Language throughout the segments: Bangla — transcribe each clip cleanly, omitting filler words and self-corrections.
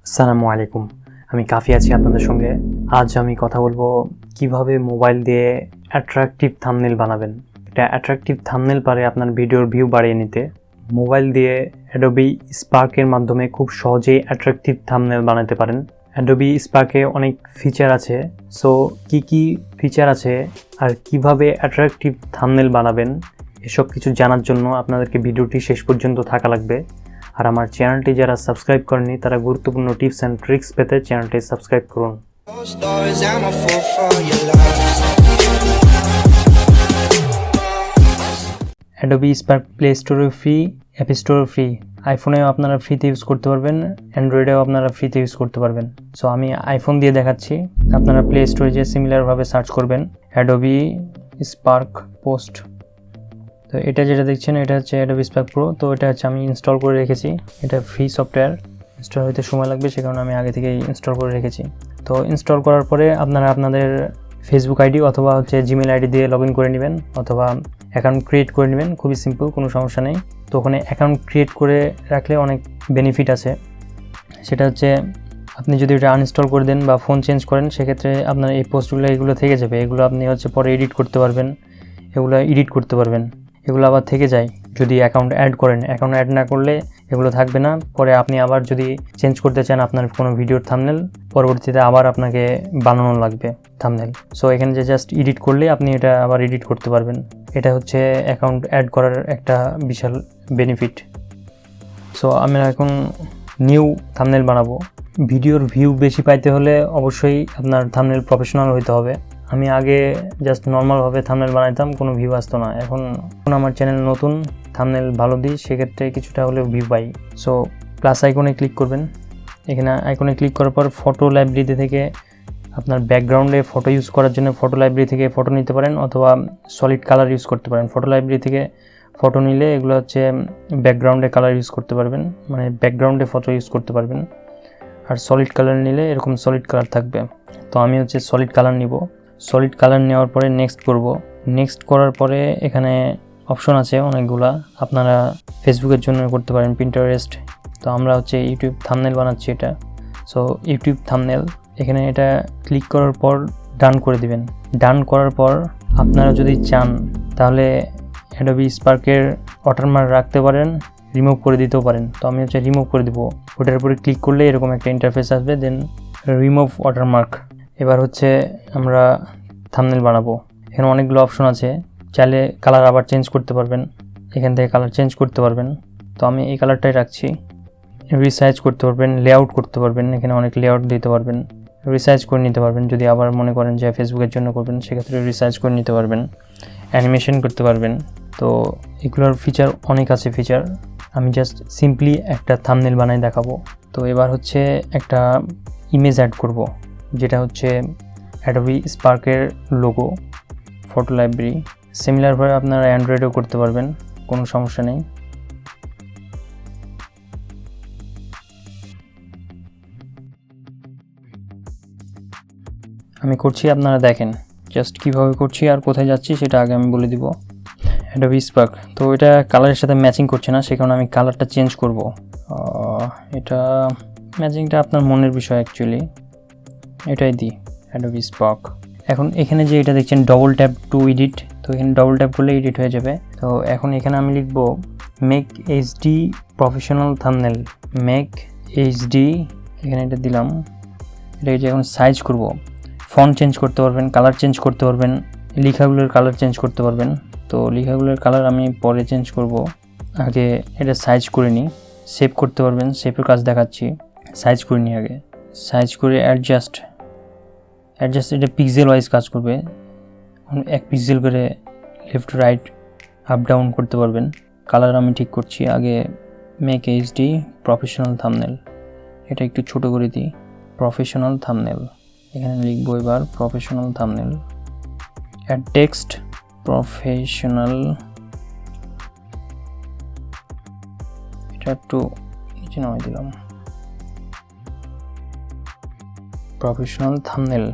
আসসালামু আলাইকুম। আমি কাফি আছি আপনাদের সঙ্গে। আজ আমি কথা বলবো কিভাবে মোবাইল দিয়ে অ্যাট্রাকটিভ থাম্বনেল বানাবেন। এটা অ্যাট্রাকটিভ থাম্বনেল পারে আপনার ভিডিওর ভিউ বাড়িয়ে নিতে। মোবাইল দিয়ে অ্যাডোবি স্পার্কের মাধ্যমে খুব সহজেই অ্যাট্রাকটিভ থাম্বনেল বানাতে পারেন। অ্যাডোবি স্পার্কে অনেক ফিচার আছে। সো কি ফিচার আছে আর কিভাবে অ্যাট্রাকটিভ থাম্বনেল বানাবেন এসব কিছু জানার জন্য আপনাদেরকে ভিডিওটি শেষ পর্যন্ত থাকা লাগবে। আর আমার চ্যানেলটি যারা সাবস্ক্রাইব করেনি তারা গুরুত্বপূর্ণ টিপস অ্যান্ড ট্রিক্স পেতে চ্যানেলটি সাবস্ক্রাইব করুন। অ্যাডোবি স্পার্ক প্লে স্টোরে ফ্রি, অ্যাপ স্টোরে ফ্রি। আইফোনেও আপনারা ফ্রিতে ইউজ করতে পারবেন, অ্যান্ড্রয়েডেও আপনারা ফ্রিতে ইউজ করতে পারবেন। সো আমি আইফোন দিয়ে দেখাচ্ছি। আপনারা প্লে স্টোরে যে সিমিলারভাবে সার্চ করবেন অ্যাডোবি স্পার্ক পোস্ট। তো এটা যেটা দেখছেন এটা হচ্ছে অ্যাডোবি স্পার্ক প্রো। তো এটা হচ্ছে আমি ইনস্টল করে রেখেছি। এটা ফ্রি সফটওয়্যার, ইনস্টল হতে সময় লাগবে, সে কারণে আমি আগে থেকেই ইনস্টল করে রেখেছি। তো ইনস্টল করার পরে আপনারা আপনাদের ফেসবুক আইডি অথবা হচ্ছে জিমেল আইডি দিয়ে লগ ইন করে নেবেন অথবা অ্যাকাউন্ট ক্রিয়েট করে নেবেন। খুবই সিম্পল, কোনো সমস্যা নেই। তো ওখানে অ্যাকাউন্ট ক্রিয়েট করে রাখলে অনেক বেনিফিট আছে। সেটা হচ্ছে আপনি যদি এটা আনইনস্টল করে দেন বা ফোন চেঞ্জ করেন সেক্ষেত্রে আপনার এই পোস্টগুলো এগুলো থেকে যাবে। এগুলো আপনি হচ্ছে পরে এডিট করতে পারবেন, এগুলো আবার থেকে যায় যদি অ্যাকাউন্ট অ্যাড করেন। অ্যাকাউন্ট অ্যাড না করলে এগুলো থাকবে না। পরে আপনি আবার যদি চেঞ্জ করতে চান আপনার কোনো ভিডিওর থাম্বনেল, পরবর্তীতে আবার আপনাকে বানানো লাগবে থাম্বনেল। সো এখানে যে জাস্ট এডিট করলে আপনি এটা আবার এডিট করতে পারবেন। এটা হচ্ছে অ্যাকাউন্ট অ্যাড করার একটা বিশাল বেনিফিট। সো আমরা এখন নিউ থাম্বনেল বানাবো। ভিডিওর ভিউ বেশি পাইতে হলে অবশ্যই আপনার থাম্বনেল প্রফেশনাল হইতে হবে। আমি আগে জাস্ট নর্মালভাবে থাম্বনেল বানাইতাম, কোনো ভিউ আসতো না। এখন আমার চ্যানেল নতুন, থাম্বনেল ভালো দিই, সেক্ষেত্রে কিছুটা হলেও ভিউ পাই। সো প্লাস আইকনে ক্লিক করবেন। এখানে আইকনে ক্লিক করার পর ফটো লাইব্রেরি থেকে আপনার ব্যাকগ্রাউন্ডে ফটো ইউজ করার জন্য ফটো লাইব্রেরি থেকে ফটো নিতে পারেন অথবা সলিড কালার ইউজ করতে পারেন। ফটো লাইব্রেরি থেকে ফটো নিলে এগুলো হচ্ছে ব্যাকগ্রাউন্ডে কালার ইউজ করতে পারবেন, মানে ব্যাকগ্রাউন্ডে ফটো ইউজ করতে পারবেন। আর সলিড কালার নিলে এরকম সলিড কালার থাকবে। তো আমি হচ্ছে সলিড কালার নিব। সলিড কালার নেওয়ার পরে নেক্সট করব। নেক্সট করার পরে এখানে অপশন আছে অনেকগুলা। আপনারা ফেসবুকের জন্য করতে পারেন, পিন্টারেস্ট। তো আমরা হচ্ছে ইউটিউব থাম্বনেল বানাচ্ছি এটা। সো ইউটিউব থাম্বনেল, এখানে এটা ক্লিক করার পর ডান করে দিবেন। ডান করার পর আপনারা যদি চান তাহলে অ্যাডোবি স্পার্কের ওয়াটারমার্ক রাখতে পারেন, রিমুভ করে দিতেও পারেন। তো আমি হচ্ছে রিমুভ করে দিব। ওটার উপরে ক্লিক করলে এরকম একটা ইন্টারফেস আসবে, দেন রিমুভ ওয়াটারমার্ক। এবার হচ্ছে আমরা থাম্বনেল বানাবো। এখানে অনেকগুলো অপশন আছে, চাইলে কালার আবার চেঞ্জ করতে পারবেন, এখান থেকে কালার চেঞ্জ করতে পারবেন। তো আমি এই কালারটাই রাখছি। রিসাইজ করতে পারবেন, লেআউট করতে পারবেন, এখানে অনেক লেআউট দিতে পারবেন, রিসাইজ করে নিতে পারবেন। যদি আবার মনে করেন যে ফেসবুকের জন্য করবেন সেক্ষেত্রে রিসাইজ করে নিতে পারবেন, অ্যানিমেশন করতে পারবেন। তো এগুলোর ফিচার অনেক আছে। আমি জাস্ট সিম্পলি একটা থাম্বনেল বানাই দেখাবো। তো এবার হচ্ছে একটা ইমেজ অ্যাড করব, যেটা হচ্ছে অ্যাডোবি স্পার্কের লোগো, ফটো লাইব্রেরি। সিমিলারভাবে আপনারা অ্যান্ড্রয়েডেও করতে পারবেন, কোনো সমস্যা নেই। আমি করছি, আপনারা দেখেন জাস্ট কীভাবে করছি আর কোথায় যাচ্ছি সেটা আগে আমি বলে দিব। অ্যাডোবি স্পার্ক, তো এটা কালারের সাথে ম্যাচিং করছে না, সে কারণে আমি কালারটা চেঞ্জ করব। এটা ম্যাচিংটা আপনার মনের বিষয়, অ্যাকচুয়ালি এটাই দিই, অ্যাডোবি স্পার্ক। এখন এখানে যে এটা দেখছেন ডবল ট্যাপ টু এডিট, তো এখানে ডবল ট্যাপ করলে এডিট হয়ে যাবে। তো এখন এখানে আমি লিখব make HD professional thumbnail, make HD. এখানে এটা দিলাম। এটাকে যে এখন সাইজ করব, ফন্ট চেঞ্জ করতে পারবেন, কালার চেঞ্জ করতে পারবেন, লেখাগুলোর কালার চেঞ্জ করতে পারবেন। তো লেখাগুলোর কালার আমি পরে চেঞ্জ করব, আগে এটা সাইজ করে নিই। সেভ করতে পারবেন, সেভের কাজ দেখাচ্ছি। সাইজ করে নিই আগে, সাইজ করে অ্যাডজাস্ট এটা পিক্সেল ওয়াইজ কাজ করবে। 1 পিক্সেল করে লেফট রাইট আপ ডাউন করতে পারবেন। কালার আমি ঠিক করছি আগে। মেক এইচডি প্রফেশনাল থাম্বনেল, এটা একটু ছোট করে দিই। প্রফেশনাল থাম্বনেল, এখানে লিখবো এবার professional thumbnail. Add text professional, এটা একটু নিচে নামাই দিলাম। Professional thumbnail.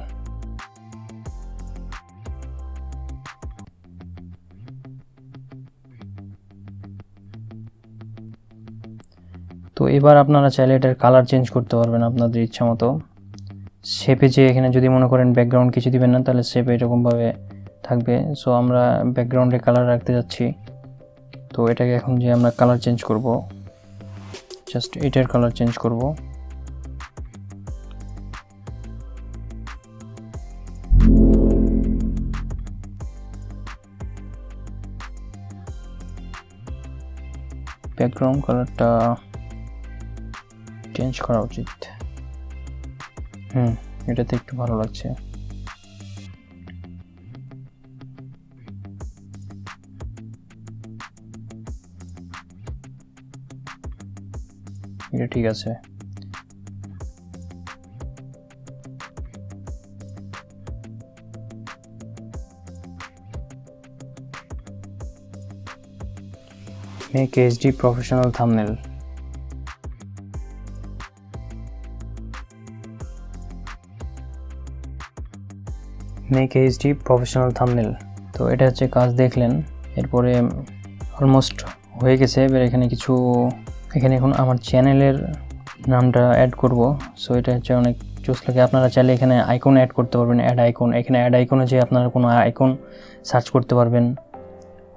তো এবার আপনারা চাইলে এটার কালার চেঞ্জ করতে পারবেন আপনাদের ইচ্ছা মতো। শেপে যে এখানে যদি মনে করেন ব্যাকগ্রাউন্ড কিছু দিবেন না, তাহলে শেপে এরকমভাবে থাকবে। সো আমরা ব্যাকগ্রাউন্ডে কালার রাখতে যাচ্ছি, তো এটাকে এখন যে আমরা কালার চেঞ্জ করব, জাস্ট এটার কালার চেঞ্জ করব। ব্যাকগ্রাউন্ড কালারটা চেঞ্জ করা উচিত। এটাতে একটু ভালো লাগছে। এটা ঠিক আছে। Make HD professional thumbnail. Make HD professional thumbnail. তো এটা হচ্ছে কাজ দেখলেন, এরপরে অলমোস্ট হয়ে গেছে। এবার এখানে এখন আমার চ্যানেলের নামটা অ্যাড করব। সো এটা হচ্ছে অনেক জোস লাগে। আপনারা চাইলে এখানে আইকন অ্যাড করতে পারবেন, অ্যাড আইকন। এখানে অ্যাড আইকনে যে আপনারা কোনো আইকন সার্চ করতে পারবেন,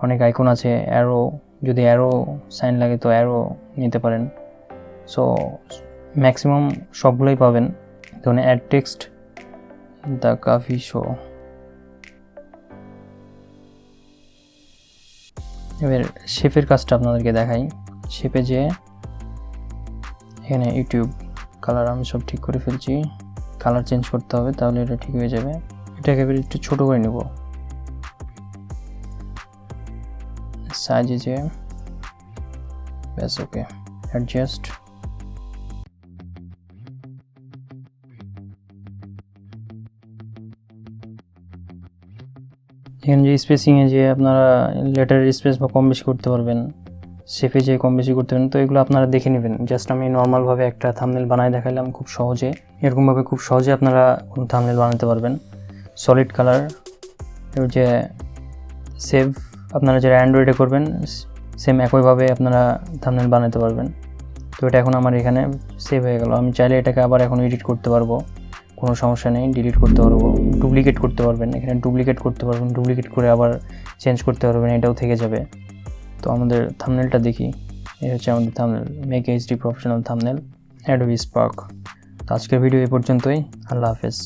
অনেক আইকন আছে। অ্যারো, যদি অ্যারো সাইন লাগে তো অ্যারো নিতে পারেন। সো ম্যাক্সিমাম সবগুলোই পাবেন। ধরুন add text the coffee show. এবার শেপের কাজটা আপনাদেরকে দেখাই। শেপে যে এখানে ইউটিউব কালার আমি সব ঠিক করে ফেলছি, কালার চেঞ্জ করতে হবে, তাহলে এটা ঠিক হয়ে যাবে। এটাকে এবার একটু ছোট করে নেব সাইজে যে, ব্যাস ওকে। অ্যাডজাস্ট। এখানে যে স্পেসিংয়ে যে আপনারা লেটারের স্পেস বা কম বেশি করতে পারবেন, শেপে যে কম বেশি করতে পারেন, তো এগুলো আপনারা দেখে নেবেন। জাস্ট আমি নর্মালভাবে একটা থাম্বনেল বানাই দেখাইলাম খুব সহজে। এরকমভাবে খুব সহজে আপনারা কোনো থাম্বনেল বানাতে পারবেন। সলিড কালার, এবার যে সেভ আপনারা যারা অ্যান্ড্রয়েডে করবেন সেম একইভাবে আপনারা থাম্বনেল বানাতে পারবেন। তো এটা এখন আমার এখানে সেভ হয়ে গেল। আমি চাইলে এটাকে আবার এখন এডিট করতে পারবো, কোনো সমস্যা নেই। ডিলিট করতে পারবো, ডুপ্লিকেট করতে পারবেন, এখানে ডুপ্লিকেট করতে পারবেন, ডুপ্লিকেট করে আবার চেঞ্জ করতে পারবেন, এটাও থেকে যাবে। তো আমাদের থাম্বনেলটা দেখি। এই হচ্ছে আমাদের thumbnail, make HD professional thumbnail, Adobe spark. তো আজকের ভিডিও এই পর্যন্তই। আল্লাহ হাফেজ।